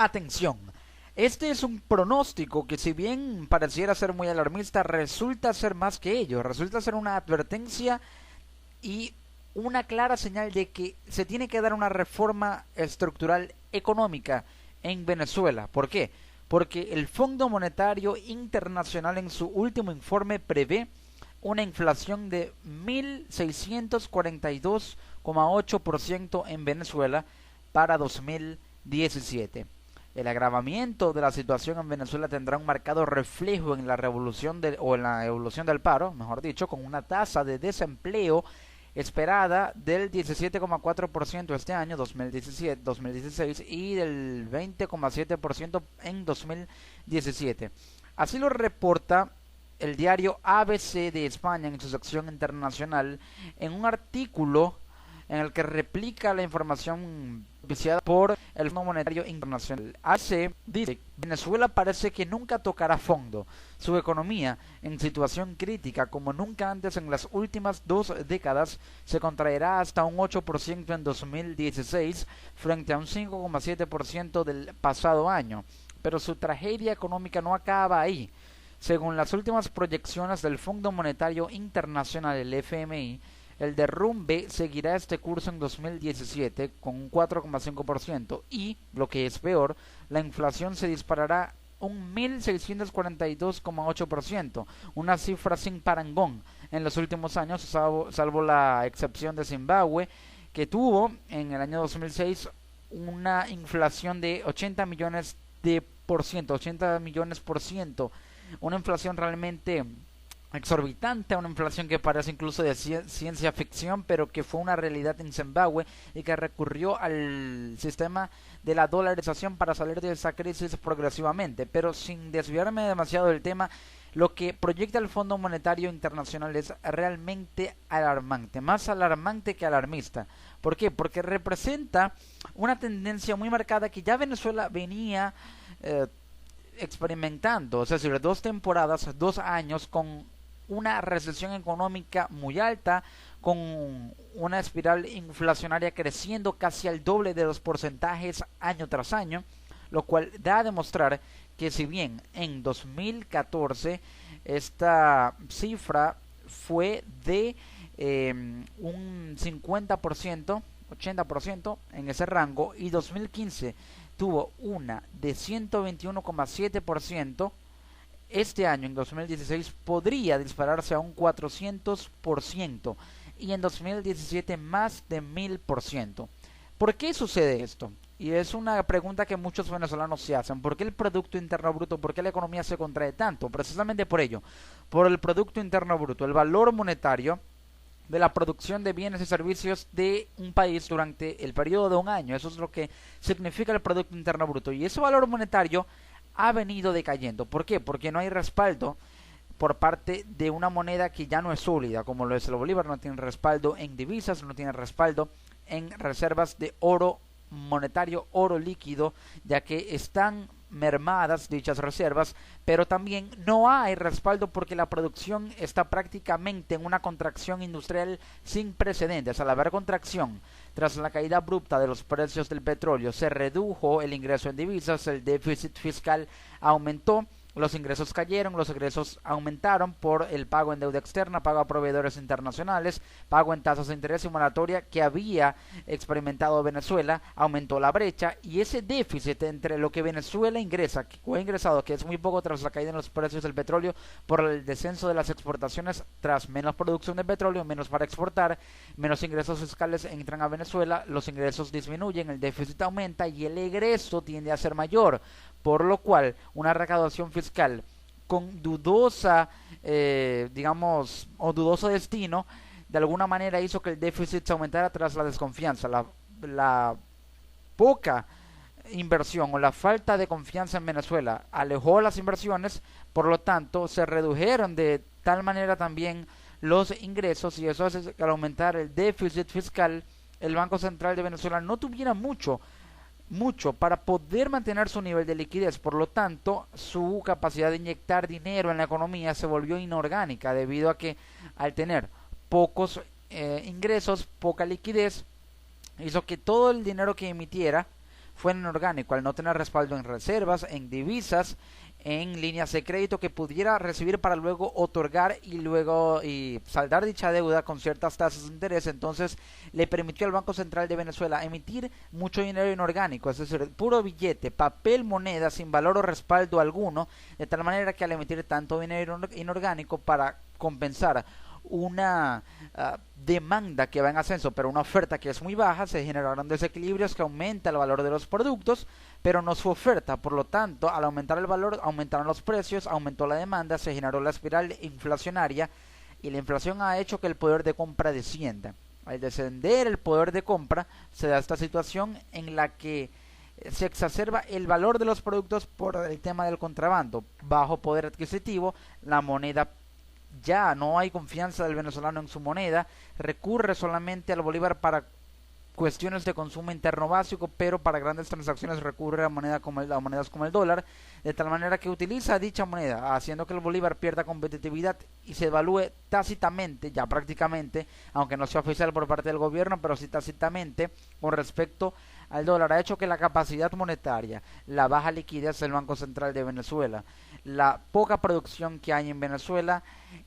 Atención, este es un pronóstico que si bien pareciera ser muy alarmista, resulta ser más que ello, resulta ser una advertencia y una clara señal de que se tiene que dar una reforma estructural económica en Venezuela. ¿Por qué? Porque el Fondo Monetario Internacional en su último informe prevé una inflación de 1.642,8% en Venezuela para 2017. El agravamiento de la situación en Venezuela tendrá un marcado reflejo en la en la evolución del paro, mejor dicho, con una tasa de desempleo esperada del 17,4% este año 2016 y del 20,7% en 2017. Así lo reporta el diario ABC de España en su sección internacional en un artículo en el que replica la información viciada por el Fondo Monetario Internacional. AC dice: Venezuela parece que nunca tocará fondo. Su economía, en situación crítica como nunca antes en las últimas 2 décadas, se contraerá hasta un 8% en 2016 frente a un 5,7% del pasado año. Pero su tragedia económica no acaba ahí. Según las últimas proyecciones del Fondo Monetario Internacional, el FMI, el derrumbe seguirá este curso en 2017 con un 4,5% y, lo que es peor, la inflación se disparará un 1.642,8%, una cifra sin parangón en los últimos años, salvo la excepción de Zimbabue, que tuvo en el año 2006 una inflación de 80 millones por ciento, una inflación realmente exorbitante, una inflación que parece incluso de ciencia ficción, pero que fue una realidad en Zimbabue y que recurrió al sistema de la dolarización para salir de esa crisis progresivamente. Pero sin desviarme demasiado del tema, lo que proyecta el Fondo Monetario Internacional es realmente alarmante, más alarmante que alarmista. ¿Por qué? Porque representa una tendencia muy marcada que ya Venezuela venía experimentando, es decir, 2 temporadas, 2 años con una recesión económica muy alta, con una espiral inflacionaria creciendo casi al doble de los porcentajes año tras año, lo cual da a demostrar que si bien en 2014 esta cifra fue de un 50%, 80% en ese rango, y 2015 tuvo una de 121,7%, este año, en 2016, podría dispararse a un 400% y en 2017 más de 1000%. ¿Por qué sucede esto? Y es una pregunta que muchos venezolanos se hacen. ¿Por qué el Producto Interno Bruto, por qué la economía se contrae tanto? Precisamente por ello, por el Producto Interno Bruto, el valor monetario de la producción de bienes y servicios de un país durante el periodo de un año. Eso es lo que significa el Producto Interno Bruto. Y ese valor monetario ha venido decayendo. ¿Por qué? Porque no hay respaldo por parte de una moneda que ya no es sólida, como lo es el bolívar. No tiene respaldo en divisas, no tiene respaldo en reservas de oro monetario, oro líquido, ya que están mermadas dichas reservas, pero también no hay respaldo porque la producción está prácticamente en una contracción industrial sin precedentes. Al haber contracción tras la caída abrupta de los precios del petróleo, se redujo el ingreso en divisas, el déficit fiscal aumentó, los ingresos cayeron, los egresos aumentaron por el pago en deuda externa, pago a proveedores internacionales, pago en tasas de interés y moratoria que había experimentado Venezuela, aumentó la brecha, y ese déficit entre lo que Venezuela ingresa, que fue ingresado, que es muy poco tras la caída en los precios del petróleo, por el descenso de las exportaciones tras menos producción de petróleo, menos para exportar, menos ingresos fiscales entran a Venezuela, los ingresos disminuyen, el déficit aumenta y el egreso tiende a ser mayor, por lo cual una recaudación fiscal con dudosa, digamos, o dudoso destino, de alguna manera hizo que el déficit se aumentara tras la desconfianza, la poca inversión o la falta de confianza en Venezuela alejó las inversiones, por lo tanto se redujeron de tal manera también los ingresos, y eso hace que al aumentar el déficit fiscal el Banco Central de Venezuela no tuviera mucho para poder mantener su nivel de liquidez. Por lo tanto, su capacidad de inyectar dinero en la economía se volvió inorgánica, debido a que al tener pocos ingresos, poca liquidez, hizo que todo el dinero que emitiera fue en inorgánico al no tener respaldo en reservas, en divisas, en líneas de crédito que pudiera recibir para luego otorgar y saldar dicha deuda con ciertas tasas de interés. Entonces le permitió al Banco Central de Venezuela emitir mucho dinero inorgánico, es decir, puro billete, papel, moneda sin valor o respaldo alguno, de tal manera que al emitir tanto dinero inorgánico para compensar una demanda que va en ascenso pero una oferta que es muy baja, se generaron desequilibrios que aumenta el valor de los productos pero no su oferta. Por lo tanto, al aumentar el valor aumentaron los precios, aumentó la demanda, se generó la espiral inflacionaria y la inflación ha hecho que el poder de compra descienda. Al descender el poder de compra se da esta situación en la que se exacerba el valor de los productos por el tema del contrabando, bajo poder adquisitivo, la moneda ya no hay confianza del venezolano en su moneda, recurre solamente al bolívar para cuestiones de consumo interno básico, pero para grandes transacciones recurre a monedas como el dólar, de tal manera que utiliza dicha moneda, haciendo que el bolívar pierda competitividad y se devalúe tácitamente, ya prácticamente, aunque no sea oficial por parte del gobierno, pero sí tácitamente con respecto al dólar. Ha hecho que la capacidad monetaria, la baja liquidez del Banco Central de Venezuela, la poca producción que hay en Venezuela,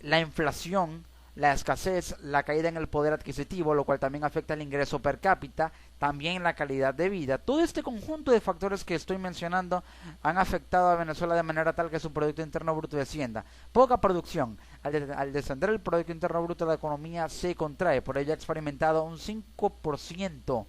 la inflación, la escasez, la caída en el poder adquisitivo, lo cual también afecta el ingreso per cápita, también la calidad de vida. Todo este conjunto de factores que estoy mencionando han afectado a Venezuela de manera tal que su Producto Interno Bruto descienda. Poca producción. Al descender el Producto Interno Bruto, la economía se contrae, por ello ha experimentado un 5%.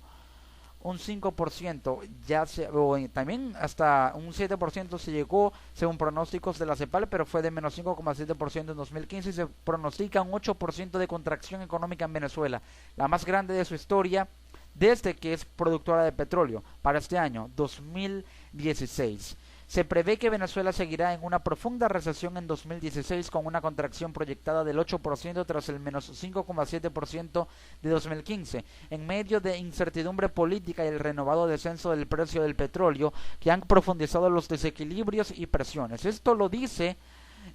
También hasta un 7% se llegó según pronósticos de la CEPAL, pero fue de menos 5,7% en 2015 y se pronostica un 8% de contracción económica en Venezuela, la más grande de su historia desde que es productora de petróleo para este año 2016. Se prevé que Venezuela seguirá en una profunda recesión en 2016 con una contracción proyectada del 8% tras el menos 5,7% de 2015, en medio de incertidumbre política y el renovado descenso del precio del petróleo que han profundizado los desequilibrios y presiones. Esto lo dice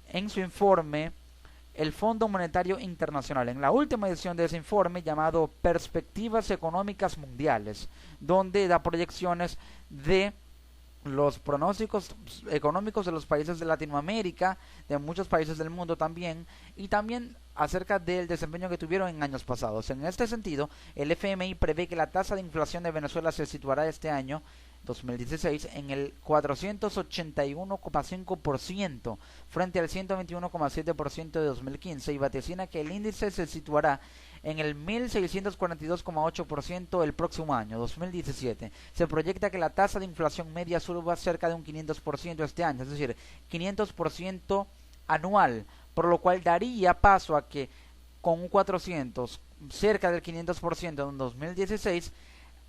en su informe el Fondo Monetario Internacional, en la última edición de ese informe llamado Perspectivas Económicas Mundiales, donde da proyecciones de los pronósticos económicos de los países de Latinoamérica, de muchos países del mundo también, y también acerca del desempeño que tuvieron en años pasados. En este sentido, el FMI prevé que la tasa de inflación de Venezuela se situará este año 2016 en el 481,5% frente al 121,7% de 2015 y vaticina que el índice se situará en el 1642,8% el próximo año, 2017. Se proyecta que la tasa de inflación media suba cerca de un 500% este año, es decir, 500% anual, por lo cual daría paso a que con un 400, cerca del 500% en 2016,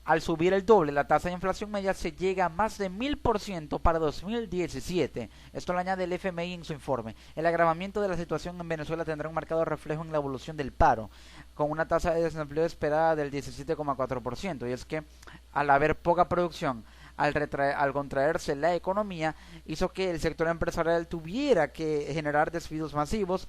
al subir el doble la tasa de inflación media se llega a más de 1000% para 2017. Esto lo añade el FMI en su informe. El agravamiento de la situación en Venezuela tendrá un marcado reflejo en la evolución del paro, con una tasa de desempleo esperada del 17,4%. Y es que al haber poca producción, al contraerse la economía, hizo que el sector empresarial tuviera que generar despidos masivos,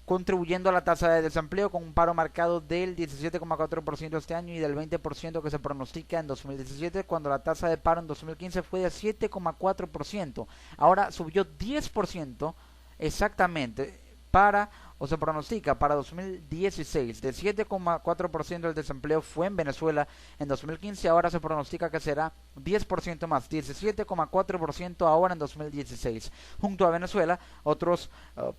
contribuyendo a la tasa de desempleo con un paro marcado del 17,4% este año y del 20% que se pronostica en 2017, cuando la tasa de paro en 2015 fue de 7,4%. Ahora subió 10% exactamente se pronostica para 2016. De 7,4% del desempleo fue en Venezuela en 2015, ahora se pronostica que será 10% más, 17,4% ahora en 2016. Junto a Venezuela, otros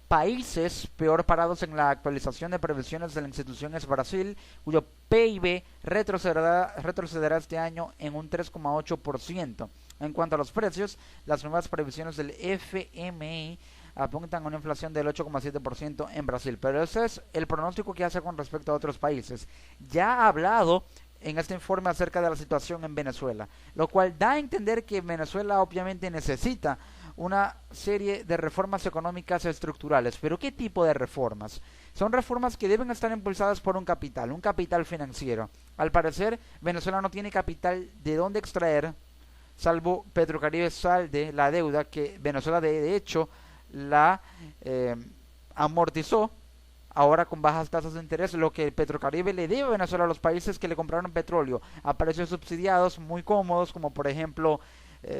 países peor parados en la actualización de previsiones de la institución es Brasil, cuyo PIB retrocederá este año en un 3,8%. En cuanto a los precios, las nuevas previsiones del FMI apuntan a una inflación del 8,7% en Brasil, pero ese es el pronóstico que hace con respecto a otros países. Ya ha hablado en este informe acerca de la situación en Venezuela, lo cual da a entender que Venezuela obviamente necesita una serie de reformas económicas estructurales. ¿Pero qué tipo de reformas? Son reformas que deben estar impulsadas por un capital financiero. Al parecer, Venezuela no tiene capital de dónde extraer, salvo Petrocaribe salde la deuda que Venezuela de hecho la amortizó ahora con bajas tasas de interés, lo que Petrocaribe le debe a Venezuela a los países que le compraron petróleo a precios subsidiados muy cómodos, como por ejemplo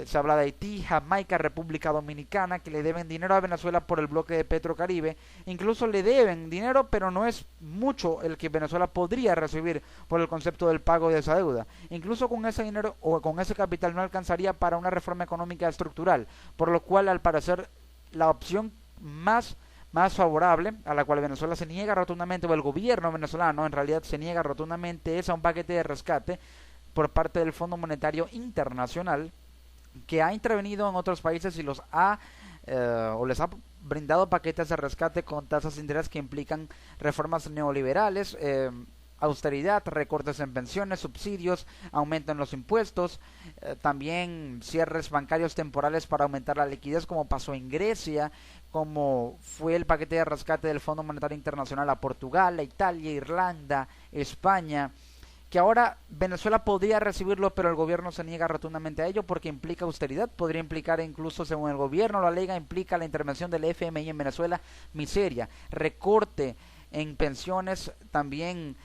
se habla de Haití, Jamaica, República Dominicana, que le deben dinero a Venezuela por el bloque de Petrocaribe. Incluso le deben dinero, pero no es mucho el que Venezuela podría recibir por el concepto del pago de esa deuda. Incluso con ese dinero o con ese capital no alcanzaría para una reforma económica estructural, por lo cual al parecer la opción más favorable, a la cual Venezuela se niega rotundamente, o el gobierno venezolano en realidad se niega rotundamente, es a un paquete de rescate por parte del Fondo Monetario Internacional, que ha intervenido en otros países y los ha o les ha brindado paquetes de rescate con tasas de interés que implican reformas neoliberales, austeridad, recortes en pensiones, subsidios, aumento en los impuestos, también cierres bancarios temporales para aumentar la liquidez, como pasó en Grecia, como fue el paquete de rescate del Fondo Monetario Internacional a Portugal, a Italia, Irlanda, España, que ahora Venezuela podría recibirlo, pero el gobierno se niega rotundamente a ello porque implica austeridad, podría implicar incluso, según el gobierno lo alega, implica la intervención del FMI en Venezuela, miseria, recorte en pensiones, también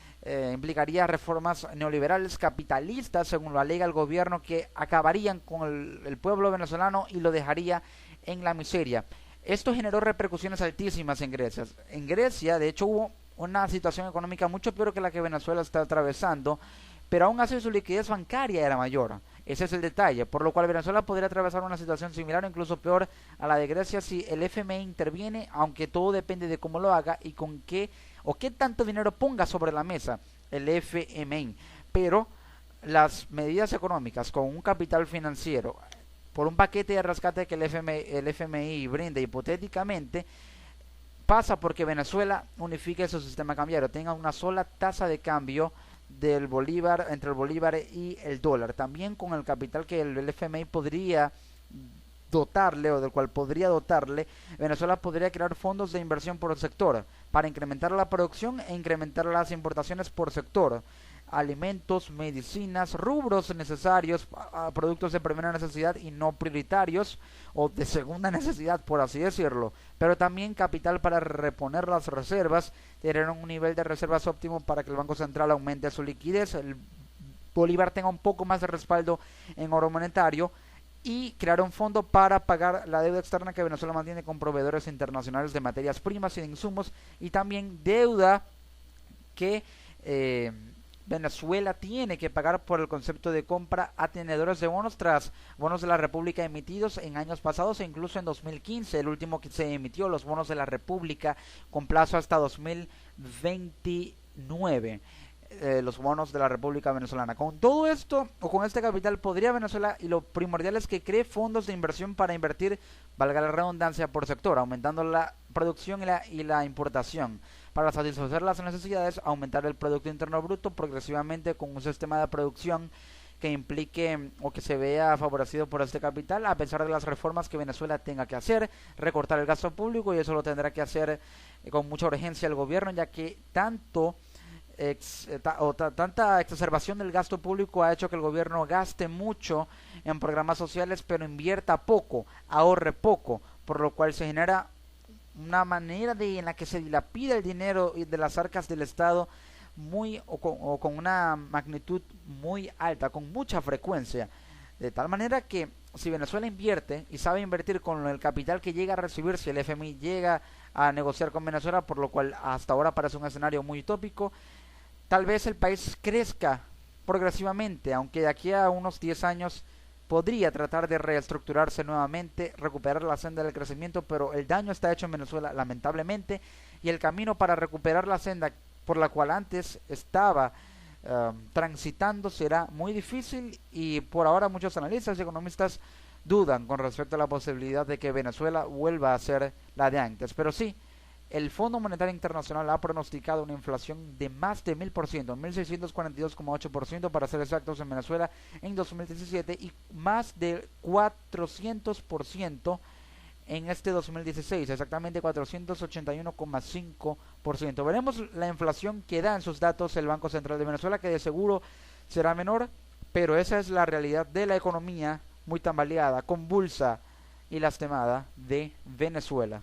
implicaría reformas neoliberales capitalistas, según lo alega el gobierno, que acabarían con el pueblo venezolano y lo dejaría en la miseria. Esto generó repercusiones altísimas en Grecia. En Grecia, de hecho, hubo una situación económica mucho peor que la que Venezuela está atravesando, pero aún así su liquidez bancaria era mayor. Ese es el detalle, por lo cual Venezuela podría atravesar una situación similar o incluso peor a la de Grecia si el FMI interviene, aunque todo depende de cómo lo haga y con qué o qué tanto dinero ponga sobre la mesa el FMI. Pero las medidas económicas con un capital financiero por un paquete de rescate que el FMI brinde hipotéticamente, pasa porque Venezuela unifique su sistema cambiario, tenga una sola tasa de cambio del bolívar, entre el bolívar y el dólar, también con el capital que el FMI podría dotarle o del cual podría dotarle. Venezuela podría crear fondos de inversión por sector para incrementar la producción e incrementar las importaciones por sector, alimentos, medicinas, rubros necesarios, productos de primera necesidad y no prioritarios o de segunda necesidad, por así decirlo, pero también capital para reponer las reservas, tener un nivel de reservas óptimo para que el Banco Central aumente su liquidez, el bolívar tenga un poco más de respaldo en oro monetario y crear un fondo para pagar la deuda externa que Venezuela mantiene con proveedores internacionales de materias primas y de insumos, y también deuda que Venezuela tiene que pagar por el concepto de compra a tenedores de bonos tras bonos de la República emitidos en años pasados e incluso en 2015, el último que se emitió, los bonos de la República con plazo hasta 2029. Los bonos de la República Venezolana. Con todo esto o con este capital podría Venezuela, y lo primordial es que cree fondos de inversión para invertir, valga la redundancia, por sector, aumentando la producción y la importación para satisfacer las necesidades, aumentar el Producto Interno Bruto progresivamente con un sistema de producción que implique o que se vea favorecido por este capital, a pesar de las reformas que Venezuela tenga que hacer, recortar el gasto público, y eso lo tendrá que hacer con mucha urgencia el gobierno, ya que tanta exacerbación del gasto público ha hecho que el gobierno gaste mucho en programas sociales, pero invierta poco, ahorre poco, por lo cual se genera una manera en la que se dilapida el dinero de las arcas del Estado con una magnitud muy alta, con mucha frecuencia, de tal manera que si Venezuela invierte y sabe invertir con el capital que llega a recibir, si el FMI llega a negociar con Venezuela, por lo cual hasta ahora parece un escenario muy utópico, tal vez el país crezca progresivamente, aunque de aquí a unos 10 años podría tratar de reestructurarse nuevamente, recuperar la senda del crecimiento, pero el daño está hecho en Venezuela, lamentablemente, y el camino para recuperar la senda por la cual antes estaba transitando será muy difícil, y por ahora muchos analistas y economistas dudan con respecto a la posibilidad de que Venezuela vuelva a ser la de antes, pero sí. El Fondo Monetario Internacional ha pronosticado una inflación de más de 1000%, 1642,8% para ser exactos en Venezuela en 2017, y más de 400% en este 2016, exactamente 481,5%. Veremos la inflación que da en sus datos el Banco Central de Venezuela, que de seguro será menor, pero esa es la realidad de la economía muy tambaleada, convulsa y lastimada de Venezuela.